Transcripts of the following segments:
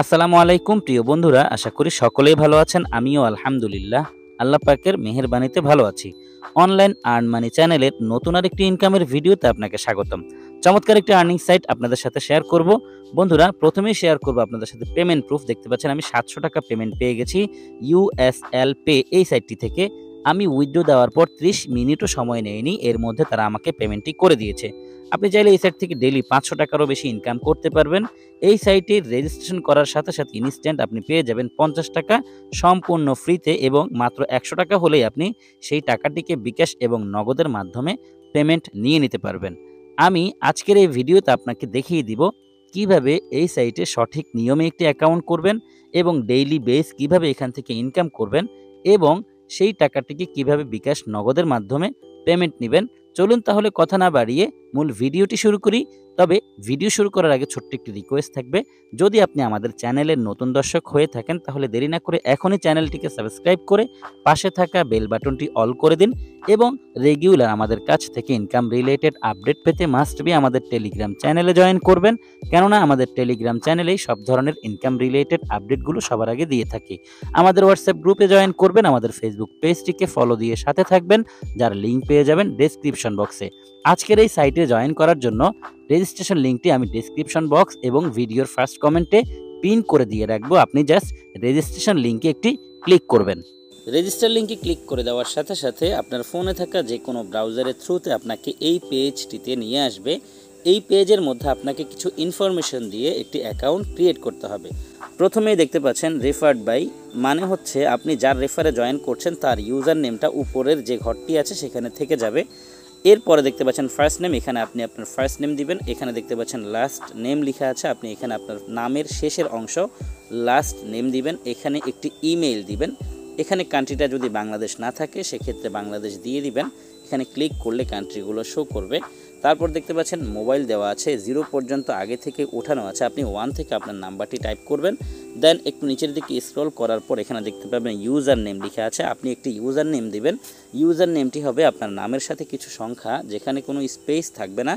আসসালামু আলাইকুম প্রিয় বন্ধুরা, আশা করি সকলেই ভালো আছেন। আমিও আলহামদুলিল্লাহ আল্লাহ পাকের মেহেরবানিতে ভালো আছি। অনলাইন আর্ন মানি চ্যানেলের নতুন আরেকটি ইনকামের ভিডিওতে আপনাকে স্বাগতম। চমৎকার একটি আর্নিং সাইট আপনাদের সাথে শেয়ার করব। বন্ধুরা, প্রথমেই শেয়ার করব আপনাদের সাথে পেমেন্ট প্রুফ। দেখতে পাচ্ছেন আমি 700 টাকা পেমেন্ট পেয়ে গেছি USL-Pay এই সাইটটি থেকে। আমি উইথড্র দেওয়ার পর 30 মিনিটও সময় নেয়নি, এর মধ্যে তারা আমাকে পেমেন্টটি করে দিয়েছে। আপনি চাইলে এই সাইট থেকে ডেইলি 500 টাকারও বেশি ইনকাম করতে পারবেন। এই সাইটে রেজিস্ট্রেশন করার সাথে সাথে ইনস্ট্যান্ট আপনি পেয়ে যাবেন 50 টাকা সম্পূর্ণ ফ্রিতে, এবং মাত্র 100 টাকা হলেই আপনি সেই টাকাটিকে বিকাশ এবং নগদের মাধ্যমে পেমেন্ট নিয়ে নিতে পারবেন। আমি আজকের এই ভিডিওতে আপনাকে দেখিয়ে দিব কিভাবে এই সাইটে সঠিক নিয়মে একটি অ্যাকাউন্ট করবেন এবং ডেইলি বেস কিভাবে এখান থেকে ইনকাম করবেন এবং সেই টাকাটিকে কিভাবে বিকাশ নগদের মাধ্যমে পেমেন্ট নেবেন। চলুন তাহলে কথা না বাড়িয়ে মূল ভিডিওটি শুরু করি। তবে ভিডিও শুরু করার আগে ছোট্ট একটি রিকোয়েস্ট থাকবে, যদি আপনি আমাদের চ্যানেলের নতুন দর্শক হয়ে থাকেন তাহলে দেরি না করে এখনই চ্যানেলটিকে সাবস্ক্রাইব করে পাশে থাকা বেল বাটনটি অল করে দিন এবং রেগুলার আমাদের কাছ থেকে ইনকাম রিলেটেড আপডেট পেতে মাস্ট বি আমাদের টেলিগ্রাম চ্যানেলে জয়েন করবেন, কেননা আমাদের টেলিগ্রাম চ্যানেলেই সব ধরনের ইনকাম রিলেটেড আপডেটগুলো সবার আগে দিয়ে থাকি। আমাদের হোয়াটসঅ্যাপ গ্রুপে জয়েন করবেন, আমাদের ফেসবুক পেজটিকে ফলো দিয়ে সাথে থাকবেন, যার লিঙ্ক পেয়ে যাবেন ডেসক্রিপশন বক্সে। আজকের এই সাইটে জয়েন করার জন্য রেজিস্ট্রেশন লিঙ্কটি আমি ডেসক্রিপশন বক্স এবং ভিডিওর ফার্স্ট কমেন্টে পিন করে দিয়ে রাখবো। আপনি জাস্ট রেজিস্ট্রেশন লিঙ্কে একটি ক্লিক করবেন। রেজিস্টার লিঙ্কে ক্লিক করে দেওয়ার সাথে সাথে আপনার ফোনে থাকা যে কোনো ব্রাউজারের থ্রুতে আপনাকে এই পেজটিতে নিয়ে আসবে। এই পেজের মধ্যে আপনাকে কিছু ইনফরমেশন দিয়ে একটি অ্যাকাউন্ট ক্রিয়েট করতে হবে। প্রথমেই দেখতে পাচ্ছেন রেফার্ড বাই, মানে হচ্ছে আপনি যার রেফারে জয়েন করছেন তার ইউজার নেমটা উপরের যে ঘরটি আছে সেখানে থেকে যাবে। এরপরে দেখতে পাচ্ছেন ফার্স্ট নেম, এখানে আপনি আপনার ফার্স্ট নেম দিবেন। এখানে দেখতে পাচ্ছেন লাস্ট নেম লেখা আছে, আপনি এখানে আপনার নামের শেষের অংশ লাস্ট নেম দিবেন। এখানে একটি ইমেইল দিবেন। এখানে কান্ট্রিটা যদি বাংলাদেশ না থাকে সেক্ষেত্রে বাংলাদেশ দিয়ে দিবেন। এখানে ক্লিক করলে কান্ট্রিগুলো শো করবে। তারপর দেখতে পাচ্ছেন মোবাইল দেওয়া আছে, 0 পর্যন্ত আগে থেকে ওঠানো আছে, আপনি 1 থেকে আপনার নাম্বারটি টাইপ করবেন। দেন একটু নিচের দিকে স্ক্রল করার পর এখানে দেখতে পাবেন ইউজার নেম লেখা আছে, আপনি একটি ইউজার নেম দিবেন। ইউজার নেমটি হবে আপনার নামের সাথে কিছু সংখ্যা, যেখানে কোনো স্পেস থাকবে না।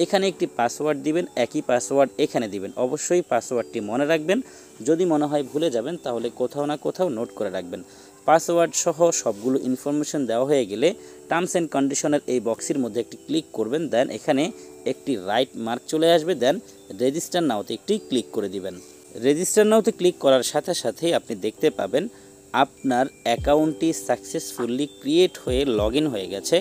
এখানে একটি পাসওয়ার্ড দিবেন, একই পাসওয়ার্ড এখানে দিবেন। অবশ্যই পাসওয়ার্ডটি মনে রাখবেন, যদি মনে হয় ভুলে যাবেন তাহলে কোথাও না কোথাও নোট করে রাখবেন। পাসওয়ার্ড সহ সবগুলো ইনফরমেশন দেওয়া হয়ে গেলে টার্মস অ্যান্ড কন্ডিশনের এই বক্সের মধ্যে একটি ক্লিক করবেন। দেন এখানে একটি রাইট মার্ক চলে আসবে, দেন রেজিস্টার নাওতে একটি ক্লিক করে দিবেন। রেজিস্টার নাওতে ক্লিক করার সাথে সাথেই আপনি দেখতে পাবেন আপনার অ্যাকাউন্টটি সাকসেসফুলি ক্রিয়েট হয়ে লগ ইন হয়ে গেছে।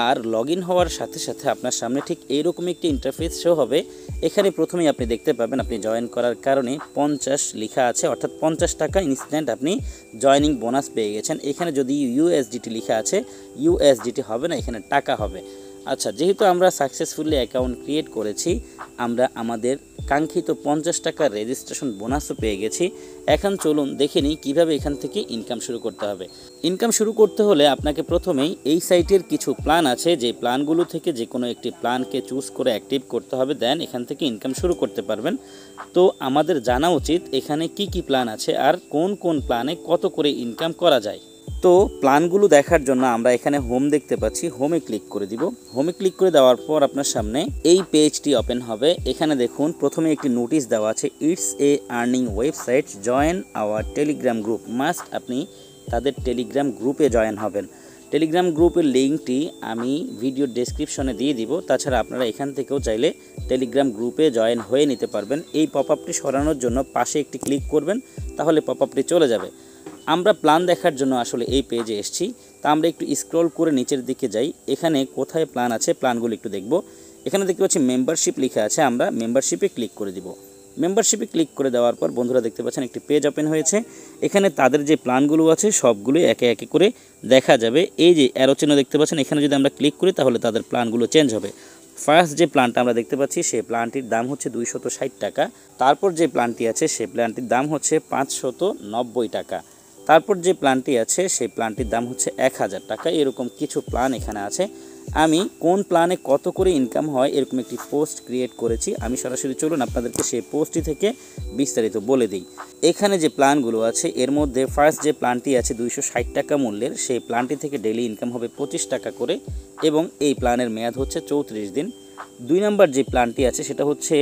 আর লগ ইন হওয়ার সাথে সাথে আপনার সামনে ঠিক এইরকম একটি ইন্টারফেস শো হবে। এখানে প্রথমেই আপনি দেখতে পাবেন আপনি জয়েন করার কারণে 50 লেখা আছে, অর্থাৎ 50 টাকা ইনস্ট্যান্ট আপনি জয়েনিং বোনাস পেয়ে গেছেন। এখানে যদি ইউএসডিটি লেখা আছে, ইউএসডিটি হবে না, এখানে টাকা হবে। আচ্ছা, যেহেতু আমরা সাকসেসফুলি অ্যাকাউন্ট ক্রিয়েট করেছি, আমরা আমাদের কাঙ্ক্ষিত 50 টাকার রেজিস্ট্রেশন বোনাসও পেয়ে গেছি। এখন চলুন দেখে নিই কীভাবে এখান থেকে ইনকাম শুরু করতে হবে। ইনকাম শুরু করতে হলে আপনাকে প্রথমেই এই সাইটের কিছু প্ল্যান আছে, যে প্ল্যানগুলো থেকে যে কোনো একটি প্ল্যানকে চুজ করে অ্যাক্টিভ করতে হবে, দেন এখান থেকে ইনকাম শুরু করতে পারবেন। তো আমাদের জানা উচিত এখানে কি কি প্ল্যান আছে আর কোন কোন প্ল্যানে কত করে ইনকাম করা যায়। তো প্ল্যানগুলো দেখার জন্য আমরা এখানে হোম দেখতে পাচ্ছি, হোমে ক্লিক করে দিব। হোমে ক্লিক করে দেওয়ার পর আপনার সামনে এই পেজটি ওপেন হবে। এখানে দেখুন প্রথমে একটি নোটিশ দেওয়া আছে, it's a earning website, join our Telegram group. Must আপনি তাদের টেলিগ্রাম গ্রুপে জয়েন হবেন। টেলিগ্রাম গ্রুপের লিঙ্কটি আমি ভিডিও ডেসক্রিপশনে দিয়ে দিব। তাছাড়া আপনারা এখান থেকেও চাইলে টেলিগ্রাম গ্রুপে জয়েন হয়ে নিতে পারবেন। এই পপ আপটি সরানোর জন্য পাশে একটি ক্লিক করবেন, তাহলে পপ আপটি চলে যাবে। আমরা প্ল্যান দেখার জন্য আসলে এই পেজে এসেছি, তা আমরা একটু স্ক্রল করে নিচের দিকে যাই। এখানে কোথায় প্ল্যান আছে প্ল্যানগুলো একটু দেখব। এখানে দেখতে পাচ্ছি মেম্বারশিপ লেখা আছে, আমরা মেম্বারশিপে ক্লিক করে দিব। মেম্বারশিপে ক্লিক করে দেওয়ার পর বন্ধুরা দেখতে পাচ্ছেন একটি পেজ ওপেন হয়েছে। এখানে তাদের যে প্ল্যানগুলো আছে সবগুলোই একে একে করে দেখা যাবে। এই যে অ্যারো চিহ্ন দেখতে পাচ্ছেন, এখানে যদি আমরা ক্লিক করি তাহলে তাদের প্ল্যানগুলো চেঞ্জ হবে। ফার্স্ট যে প্ল্যানটা আমরা দেখতে পাচ্ছি সেই প্ল্যানটির দাম হচ্ছে 260 টাকা। তারপর যে প্ল্যানটি আছে সেই প্ল্যানটির দাম হচ্ছে 590 টাকা। তারপর যে প্ল্যানটি আছে সেই প্ল্যানটির দাম হচ্ছে 1000 টাকা। এরকম কিছু প্ল্যান এখানে আছে। আমি কোন প্ল্যানে কত করে ইনকাম হয় এরকম একটি পোস্ট ক্রিয়েট করেছি। আমি সরাসরি চলুন আপনাদেরকে সেই পোস্টটি থেকে বিস্তারিত বলে দিই। এখানে যে প্ল্যানগুলো আছে এর মধ্যে ফার্স্ট যে প্ল্যানটি আছে 260 টাকা মূল্যের, সেই প্ল্যানটি থেকে ডেইলি ইনকাম হবে 25 টাকা করে এবং এই প্ল্যানের মেয়াদ হচ্ছে 34 দিন। 2 নম্বর যে প্ল্যানটি আছে সেটা হচ্ছে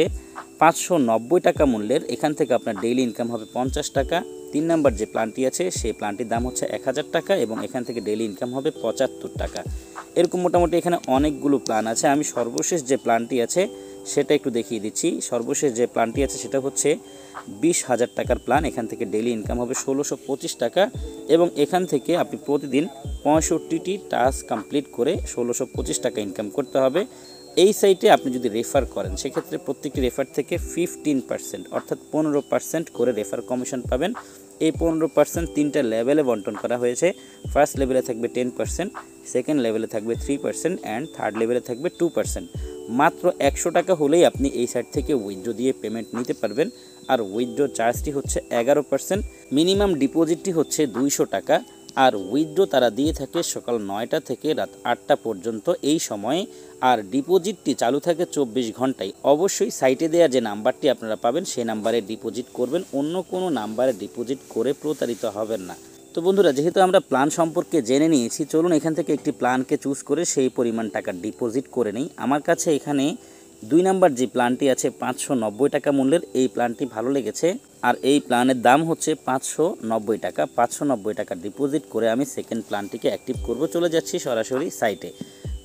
590 টাকা মূল্যের। এখান থেকে আপনার ডেইলি ইনকাম হবে 50 টাকা। 3 নাম্বার যে প্ল্যানটি আছে সেই প্ল্যানটির দাম হচ্ছে 1000 টাকা এবং এখান থেকে ডেইলি ইনকাম হবে 75 টাকা। এরকম মোটামুটি এখানে অনেকগুলো প্ল্যান আছে। আমি সর্বশেষ যে প্ল্যানটি আছে সেটা একটু দেখিয়ে দিচ্ছি। সর্বশেষ যে প্ল্যানটি আছে সেটা হচ্ছে 20,000 টাকার প্ল্যান। এখান থেকে ডেইলি ইনকাম হবে 1625 টাকা এবং এখান থেকে আপনি প্রতিদিন 65টি টাস্ক কমপ্লিট করে 1625 টাকা ইনকাম করতে হবে। এই সাইটে আপনি যদি রেফার করেন সেক্ষেত্রে প্রত্যেকটি রেফার থেকে 15% অর্থাৎ 15% করে রেফার কমিশন পাবেন। এই 15% তিনটা লেভেলে বন্টন করা হয়েছে। ফার্স্ট লেভেলে থাকবে 10%, সেকেন্ড লেভেলে থাকবে 3% অ্যান্ড থার্ড লেভেলে থাকবে 2%। মাত্র 100 টাকা হলেই আপনি এই সাইট থেকে উইথড্র দিয়ে পেমেন্ট নিতে পারবেন। আর উইথড্র চার্জটি হচ্ছে 11%। মিনিমাম ডিপোজিটটি হচ্ছে 200 টাকা। আর উইথড্র তারা দিয়ে থাকে সকাল 9টা থেকে রাত 8টা পর্যন্ত এই সময়ে। আর ডিপোজিটটি চালু থাকে 24 ঘন্টায়। অবশ্যই সাইটে দেওয়া যে নাম্বারটি আপনারা পাবেন সেই নাম্বারে ডিপোজিট করবেন, অন্য কোনো নাম্বারে ডিপোজিট করে প্রতারিত হবেন না। তো বন্ধুরা, যেহেতু আমরা প্ল্যান সম্পর্কে জেনে নিয়েছি, চলুন এখান থেকে একটি প্ল্যানকে চুজ করে সেই পরিমাণ টাকা ডিপোজিট করে নিই। আমার কাছে এখানে 2 নাম্বার যে প্ল্যানটি আছে 590 টাকা মূল্যের, এই প্ল্যানটি ভালো লেগেছে। আর এই প্ল্যানের দাম হচ্ছে 590 টাকা। 590 টাকা ডিপোজিট করে আমি সেকেন্ড প্ল্যানটিকে অ্যাক্টিভ করব। চলে যাচ্ছি সরাসরি সাইটে।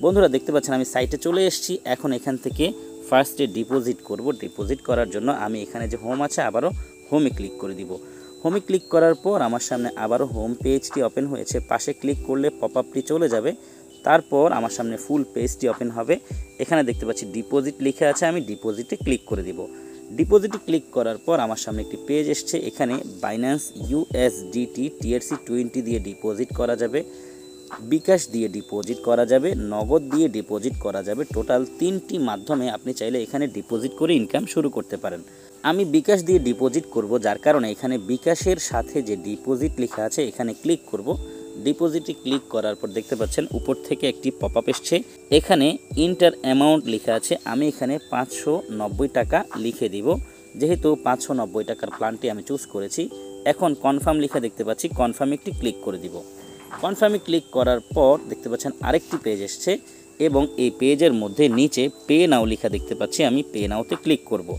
বন্ধুরা দেখতে পাচ্ছেন আমি সাইটে চলে এসেছি। এখন এখান থেকে ফার্স্টে ডিপোজিট করব। ডিপোজিট করার জন্য আমি এখানে যে হোম আছে আবারও হোমে ক্লিক করে দিব। হোমে ক্লিক করার পর আমার সামনে আবারও হোম পেজটি ওপেন হয়েছে। পাশে ক্লিক করলে পপ আপটি চলে যাবে। তারপর আমার সামনে ফুল পেজটি ওপেন হবে। এখানে দেখতে পাচ্ছি ডিপোজিট লেখা আছে, আমি ডিপোজিটে ক্লিক করে দিব। ডিপোজিটে ক্লিক করার পর আমার সামনে একটি পেজ এসছে। এখানে বাইন্যান্স USDT TRC20 দিয়ে ডিপোজিট করা যাবে, বিকাশ দিয়ে ডিপোজিট করা যাবে, নগদ দিয়ে ডিপোজিট করা যাবে। টোটাল 3টি মাধ্যমে আপনি চাইলে এখানে ডিপোজিট করে ইনকাম শুরু করতে পারেন। আমি বিকাশ দিয়ে ডিপোজিট করব, যার কারণে এখানে বিকাশের সাথে যে ডিপোজিট লেখা আছে এখানে ক্লিক করব। ডিপোজিটে ক্লিক করার পর দেখতে পাচ্ছেন উপর থেকে একটি পপ আপ এসছে। এখানে ইন্টার অ্যামাউন্ট লেখা আছে। আমি এখানে 590 টাকা লিখে দিব, যেহেতু 590 টাকার প্ল্যানটি আমি চুজ করেছি। এখন কনফার্ম লেখা দেখতে পাচ্ছি, কনফার্মে একটি ক্লিক করে দিব। কনফার্মে ক্লিক করার পর দেখতে পাচ্ছেন আরেকটি পেজ এসছে এবং এই পেজের মধ্যে নিচে পে নাও লেখা দেখতে পাচ্ছি। আমি পে নাওতে ক্লিক করব।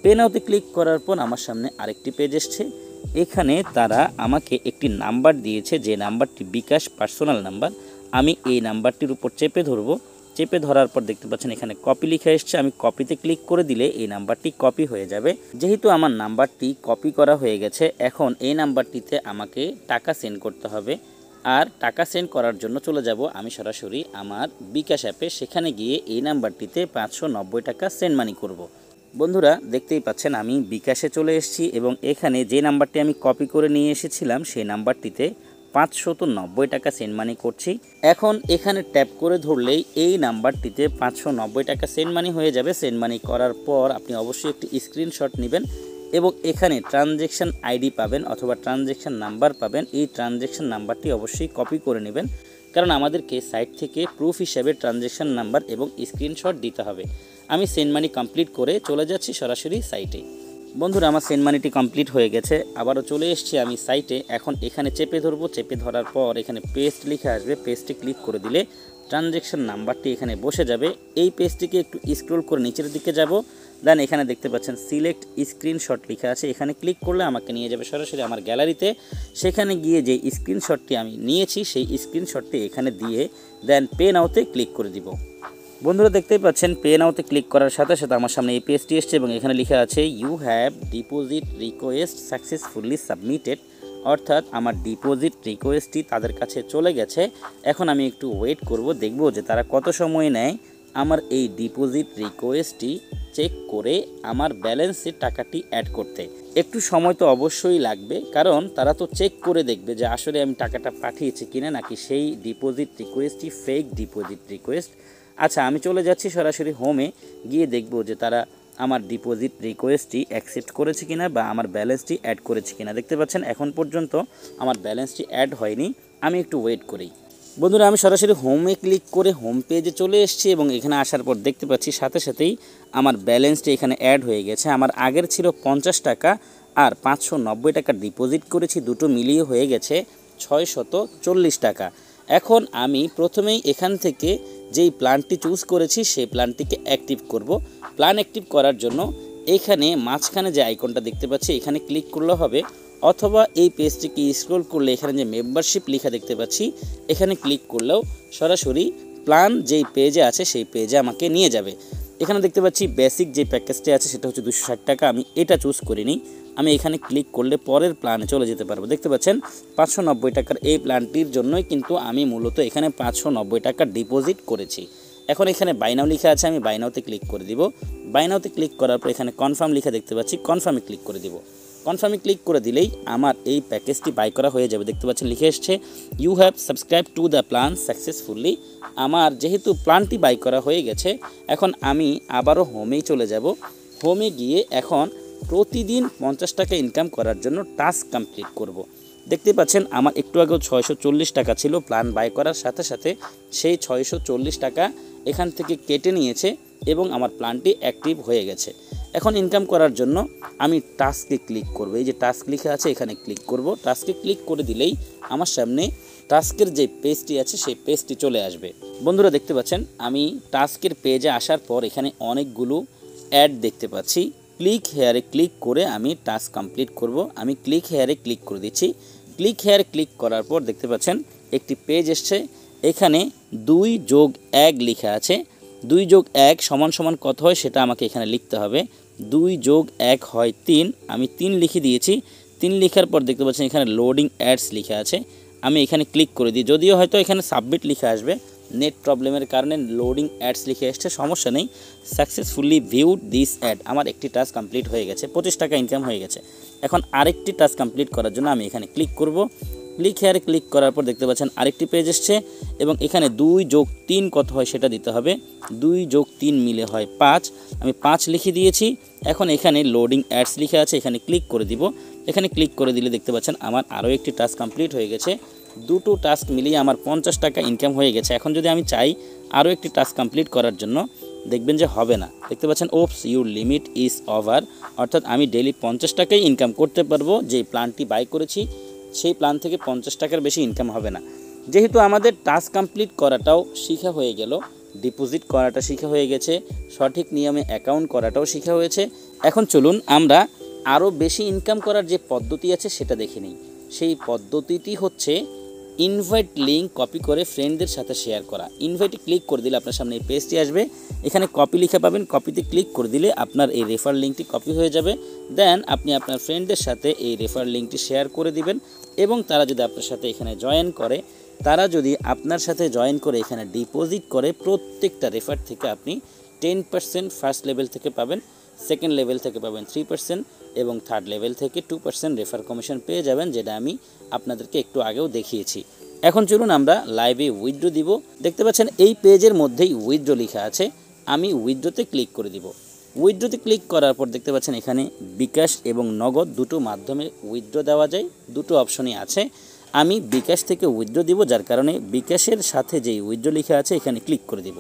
পে নাওতে ক্লিক করার পর আমার সামনে আরেকটি পেজ এসছে। এখানে তারা আমাকে একটি নাম্বার দিয়েছে, যে নাম্বারটি বিকাশ পার্সোনাল নাম্বার। আমি এই নাম্বারটির উপর চেপে ধরব। চেপে ধরার পর দেখতে পাচ্ছেন এখানে কপি লেখা এসছে। আমি কপিতে ক্লিক করে দিলে এই নাম্বারটি কপি হয়ে যাবে। যেহেতু আমার নাম্বারটি কপি করা হয়ে গেছে, এখন এই নাম্বারটিতে আমাকে টাকা সেন্ড করতে হবে। আর টাকা সেন্ড করার জন্য চলে যাব আমি সরাসরি আমার বিকাশ অ্যাপে। সেখানে গিয়ে এই নাম্বারটিতে 590 টাকা সেন্ড মানি করব। বন্ধুরা দেখতেই পাচ্ছেন আমি বিকাশে চলে এসেছি এবং এখানে যে নাম্বারটি আমি কপি করে নিয়ে এসেছিলাম সেই নাম্বারটিতে 590 টাকা সেন্ড মানি করছি। এখন এখানে ট্যাপ করে ধরলেই এই নাম্বারটিতে 590 টাকা সেন্ড মানি হয়ে যাবে। সেন্ড মানি করার পর আপনি অবশ্যই একটি স্ক্রিনশট নেবেন এবং এখানে ট্রানজ্যাকশান আইডি পাবেন অথবা ট্রানজ্যাকশান নাম্বার পাবেন। এই ট্রানজ্যাকশান নাম্বারটি অবশ্যই কপি করে নেবেন, কারণ আমাদেরকে সাইট থেকে প্রুফ হিসাবে ট্রানজ্যাকশান নাম্বার এবং স্ক্রিনশট দিতে হবে। আমি সেন্ড মানি কমপ্লিট করে চলে যাচ্ছি সরাসরি সাইটে। বন্ধুরা আমার সেন্ড মানিটি কমপ্লিট হয়ে গেছে। আবারও চলে এসেছি আমি সাইটে। এখন এখানে চেপে ধরবো। চেপে ধরার পর এখানে পেস্ট লিখে আসবে। পেস্টে ক্লিক করে দিলে ট্রানজ্যাকশান নাম্বারটি এখানে বসে যাবে। এই পেজটিকে একটু স্ক্রল করে নিচের দিকে যাব। দেন এখানে দেখতে পাচ্ছেন সিলেক্ট স্ক্রিনশট লেখা আছে। এখানে ক্লিক করলে আমাকে নিয়ে যাবে সরাসরি আমার গ্যালারিতে। সেখানে গিয়ে যে স্ক্রিনশটটি আমি নিয়েছি সেই স্ক্রিনশটটি এখানে দিয়ে দেন পে নাওতে ক্লিক করে দিব। বন্ধুরা দেখতেই পাচ্ছেন পে নাওতে ক্লিক করার সাথে সাথে আমার সামনে এই পেজটি এসছে এবং এখানে লেখা আছে you have deposit request successfully submitted, অর্থাৎ আমার ডিপোজিট রিকোয়েস্টটি তাদের কাছে চলে গেছে। এখন আমি একটু ওয়েট করব, দেখব যে তারা কত সময় নেয় আমার এই ডিপোজিট রিকোয়েস্টটি চেক করে আমার ব্যালেন্সে টাকাটি অ্যাড করতে। একটু সময় তো অবশ্যই লাগবে, কারণ তারা তো চেক করে দেখবে যে আসলে আমি টাকাটা পাঠিয়েছি কিনা, নাকি সেই ডিপোজিট রিকোয়েস্টটি ফেক ডিপোজিট রিকোয়েস্ট। আচ্ছা, আমি চলে যাচ্ছি সরাসরি হোমে, গিয়ে দেখব যে তারা আমার ডিপোজিট রিকোয়েস্টটি অ্যাকসেপ্ট করেছে কিনা বা আমার ব্যালেন্সটি অ্যাড করেছে কিনা। দেখতে পাচ্ছেন এখন পর্যন্ত আমার ব্যালেন্সটি অ্যাড হয়নি। আমি একটু ওয়েট করি। বন্ধুরা আমি সরাসরি হোমে ক্লিক করে হোম পেজে চলে এসেছি এবং এখানে আসার পর দেখতে পাচ্ছি সাথে সাথেই আমার ব্যালেন্সটি এখানে অ্যাড হয়ে গেছে। আমার আগের ছিল 50 টাকা আর 590 টাকা ডিপোজিট করেছি, দুটো মিলিয়ে হয়ে গেছে 640 টাকা। এখন আমি প্রথমেই এখান থেকে যেই প্ল্যানটি চুজ করেছি সেই প্ল্যানটিকে অ্যাক্টিভ করব। প্ল্যান অ্যাক্টিভ করার জন্য এখানে মাঝখানে যে আইকনটা দেখতে পাচ্ছি এখানে ক্লিক করলে হবে, অথবা এই পেজটিকে স্ক্রল করলে এখানে যে মেম্বারশিপ লেখা দেখতে পাচ্ছি এখানে ক্লিক করলেও সরাসরি প্ল্যান যেই পেজে আছে সেই পেজে আমাকে নিয়ে যাবে। এখানে দেখতে পাচ্ছি বেসিক যে প্যাকেজটি আছে সেটা হচ্ছে 260 টাকা, আমি এটা চুজ করিনি। আমি এখানে ক্লিক করলে পরের প্ল্যানে চলে যেতে পারবো। দেখতে পাচ্ছেন 590 টাকার এই প্ল্যানটির জন্যই কিন্তু আমি মূলত এখানে 590 টাকা ডিপোজিট করেছি। এখন এখানে বাই নাও লেখা আছে, আমি বাই নাওতে ক্লিক করে দিব। বাই নাওতে ক্লিক করার পর এখানে কনফার্ম লেখা দেখতে পাচ্ছি, কনফার্মে ক্লিক করে দিব। কনফার্মে ক্লিক করে দিলেই আমার এই প্যাকেজটি বাই করা হয়ে যাবে। দেখতে পাচ্ছেন লিখে এসছে you have subscribe to the plan successfully. আমার যেহেতু প্ল্যানটি বাই করা হয়ে গেছে, এখন আমি আবারও হোমেই চলে যাব। হোমে গিয়ে এখন প্রতিদিন 50 টাকা ইনকাম করার জন্য টাস্ক কমপ্লিট করব। দেখতে পাচ্ছেন আমার একটু আগেও 640 টাকা ছিল, প্ল্যান বাই করার সাথে সাথে সেই 640 টাকা এখান থেকে কেটে নিয়েছে এবং আমার প্ল্যানটি অ্যাক্টিভ হয়ে গেছে। এখন ইনকাম করার জন্য আমি টাস্কে ক্লিক করব। এই যে টাস্ক লেখা আছে এখানে ক্লিক করব। টাস্কে ক্লিক করে দিলেই আমার সামনে টাস্কের যে পেজটি আছে সেই পেজটি চলে আসবে। বন্ধুরা দেখতে পাচ্ছেন আমি টাস্কের পেজে আসার পর এখানে অনেকগুলো অ্যাড দেখতে পাচ্ছি। ক্লিক হেয়ারে ক্লিক করে আমি টাস্ক কমপ্লিট করব। আমি ক্লিক হেয়ারে ক্লিক করে দিচ্ছি। ক্লিক হেয়ারে ক্লিক করার পর দেখতে পাচ্ছেন একটি পেজ এসছে। এখানে 2+1 লেখা আছে। 2+1 সমান সমান কত হয় সেটা আমাকে এখানে লিখতে হবে। 2+1 হয় 3, আমি 3 লিখে দিয়েছি। 3 লেখার পর দেখতে পাচ্ছেন এখানে লোডিং অ্যাডস লেখা আছে, আমি এখানে ক্লিক করে দিই। যদিও হয়তো এখানে সাবমিট লেখা আসবে, নেট প্রবলেমের কারণে লোডিং অ্যাডস লিখে এসছে, সমস্যা নেই। সাকসেসফুলি ভিউড দিস অ্যাড, আমার একটি টাস্ক কমপ্লিট হয়ে গেছে, 25 টাকা ইনকাম হয়ে গেছে। এখন আরেকটি টাস্ক কমপ্লিট করার জন্য আমি এখানে ক্লিক করব। ক্লিক হেয়ারে ক্লিক করার পর দেখতে পাচ্ছেন আরেকটি পেজ এসছে এবং এখানে 2+3 কত হয় সেটা দিতে হবে। 2+3 মিলে হয় 5, আমি 5 লিখে দিয়েছি। এখন এখানে লোডিং অ্যাডস লিখে আছে, এখানে ক্লিক করে দিব। এখানে ক্লিক করে দিলে দেখতে পাচ্ছেন আমার আরও একটি টাস্ক কমপ্লিট হয়ে গেছে। দুটো টাস্ক মিলিয়ে আমার 50 টাকা ইনকাম হয়ে গেছে। এখন যদি আমি চাই আরও একটি টাস্ক কমপ্লিট করার জন্য, দেখবেন যে হবে না। দেখতে পাচ্ছেন ওপস ইউর লিমিট ইজ ওভার, অর্থাৎ আমি ডেইলি 50 টাকাই ইনকাম করতে পারবো। যে প্ল্যানটি বাই করেছি সেই প্ল্যান থেকে 50 টাকার বেশি ইনকাম হবে না। যেহেতু আমাদের টাস্ক কমপ্লিট করাটাও শেখা হয়ে গেল, ডিপোজিট করাটা শেখা হয়ে গেছে, সঠিক নিয়মে অ্যাকাউন্ট করাটাও শেখা হয়েছে, এখন চলুন আমরা আরও বেশি ইনকাম করার যে পদ্ধতি আছে সেটা দেখে নিই। সেই পদ্ধতিটি হচ্ছে ইনভাইট লিঙ্ক কপি করে ফ্রেন্ডদের সাথে শেয়ার করা। ইনভাইটে ক্লিক করে দিলে আপনার সামনে এই পেজটি আসবে, এখানে কপি লেখা পাবেন। কপিতে ক্লিক করে দিলে আপনার এই রেফার লিঙ্কটি কপি হয়ে যাবে। দেন আপনি আপনার ফ্রেন্ডদের সাথে এই রেফার লিঙ্কটি শেয়ার করে দিবেন এবং তারা যদি আপনার সাথে এখানে জয়েন করে, তারা যদি আপনার সাথে জয়েন করে এখানে ডিপোজিট করে, প্রত্যেকটা রেফার থেকে আপনি 10% ফার্স্ট লেভেল থেকে পাবেন, সেকেন্ড লেভেল থেকে পাবেন 3% এবং থার্ড লেভেল থেকে 2% রেফার কমিশন পেয়ে যাবেন, যেটা আমি আপনাদেরকে একটু আগেও দেখিয়েছি। এখন চলুন আমরা লাইভে উইথড্র দিব। দেখতে পাচ্ছেন এই পেজের মধ্যেই উইথড্র লেখা আছে, আমি উইথড্রতে ক্লিক করে দিব। উইথড্রতে ক্লিক করার পর দেখতে পাচ্ছেন এখানে বিকাশ এবং নগদ দুটো মাধ্যমে উইথড্র দেওয়া যায়, দুটো অপশনই আছে। আমি বিকাশ থেকে উইথড্র দিব, যার কারণে বিকাশের সাথে যেই উইথড্র লেখা আছে এখানে ক্লিক করে দিব।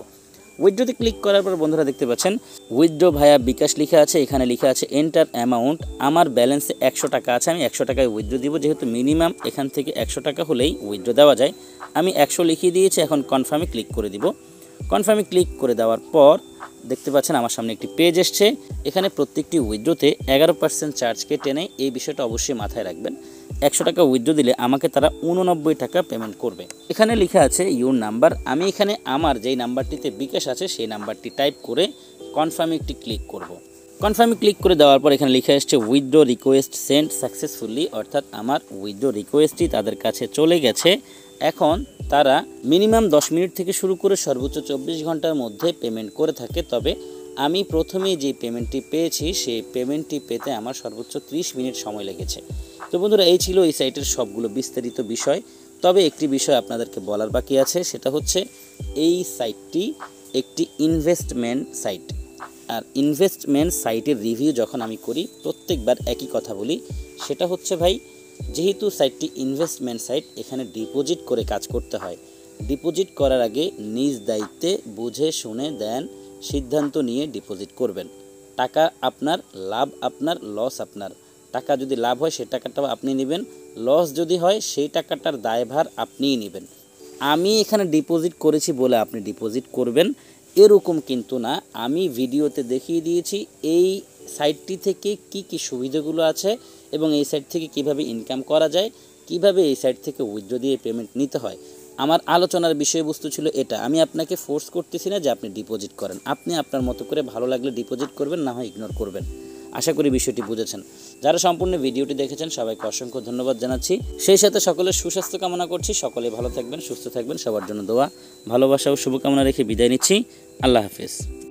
উইথড্রতে ক্লিক করার পর বন্ধুরা দেখতে পাচ্ছেন উইথড্র ভায়া বিকাশ লেখা আছে, এখানে লেখা আছে এন্টার অ্যামাউন্ট। আমার ব্যালেন্সে 100 টাকা আছে, আমি 100 টাকায় উইথড্র দিব। যেহেতু মিনিমাম এখান থেকে 100 টাকা হলেই উইথড্র দেওয়া যায়, আমি 100 লিখিয়ে দিয়েছি। এখন কনফার্মে ক্লিক করে দিব। কনফার্মে ক্লিক করে দেওয়ার পর দেখতে পাচ্ছেন আমার সামনে একটি পেজ এসছে। এখানে প্রত্যেকটি উইথড্রতে 11% চার্জ কেটে নেয়, এই বিষয়টা অবশ্যই মাথায় রাখবেন। 100 টাকা উইথড্র দিলে আমাকে তারা 89 টাকা পেমেন্ট করবে। এখানে লেখা আছে ইউর নাম্বার, আমি এখানে আমার যেই নাম্বারটিতে বিকাশ আছে সেই নাম্বারটি টাইপ করে কনফার্মে একটি ক্লিক করব। কনফার্মে ক্লিক করে দেওয়ার পর এখানে লেখা আসছে উইথড্র রিকোয়েস্ট সেন্ড সাকসেসফুলি, অর্থাৎ আমার উইথড্র রিকোয়েস্টটি তাদের কাছে চলে গেছে। এখন তারা মিনিমাম 10 মিনিট থেকে শুরু করে সর্বোচ্চ 24 ঘন্টার মধ্যে পেমেন্ট করে থাকে। তবে আমি প্রথমে যে পেমেন্টটি পেয়েছি সেই পেমেন্টটি পেতে আমার সর্বোচ্চ 30 মিনিট সময় লেগেছে। তো বন্ধুরা এই ছিল এই সাইটের সবগুলো বিস্তারিত বিষয়। তবে একটি বিষয় আপনাদেরকে বলার বাকি আছে, সেটা হচ্ছে এই সাইটটি একটি ইনভেস্টমেন্ট সাইট। আর ইনভেস্টমেন্ট সাইটের রিভিউ যখন আমি করি প্রত্যেকবার একই কথা বলি, সেটা হচ্ছে ভাই যেহেতু সাইটটি ইনভেস্টমেন্ট সাইট, এখানে ডিপোজিট করে কাজ করতে হয়। ডিপোজিট করার আগে নিজ দায়িত্বে বুঝে শুনে দেন সিদ্ধান্ত নিয়ে ডিপোজিট করবেন। টাকা আপনার, লাভ আপনার, লস আপনার। টাকা যদি লাভ হয় সেই টাকাটাও আপনি নেবেন, লস যদি হয় সেই টাকাটার দায়ভার আপনিই নেবেন। আমি এখানে ডিপোজিট করেছি বলে আপনি ডিপোজিট করবেন এরকম কিন্তু না। আমি ভিডিওতে দেখিয়ে দিয়েছি এই সাইটটি থেকে কি সুবিধাগুলো আছে এবং এই সাইট থেকে কিভাবে ইনকাম করা যায়, কিভাবে এই সাইট থেকে উইথড্র দিয়ে পেমেন্ট নিতে হয়। আমার আলোচনার বিষয়বস্তু ছিল এটা। আমি আপনাকে ফোর্স করতেছি না যে আপনি ডিপোজিট করেন, আপনি আপনার মতো করে ভালো লাগলে ডিপোজিট করবেন, না হয় ইগনোর করবেন। আশা করি বিষয়টি বুঝেছেন। যারা সম্পূর্ণ ভিডিওটি দেখেছেন সবাইকে অসংখ্য ধন্যবাদ জানাচ্ছি। সেই সাথে সকলের সুস্বাস্থ্য কামনা করছি। সকলে ভালো থাকবেন, সুস্থ থাকবেন। সবার জন্য দোয়া, ভালোবাসা ও শুভকামনা রেখে বিদায় নিচ্ছি। আল্লাহ হাফেজ।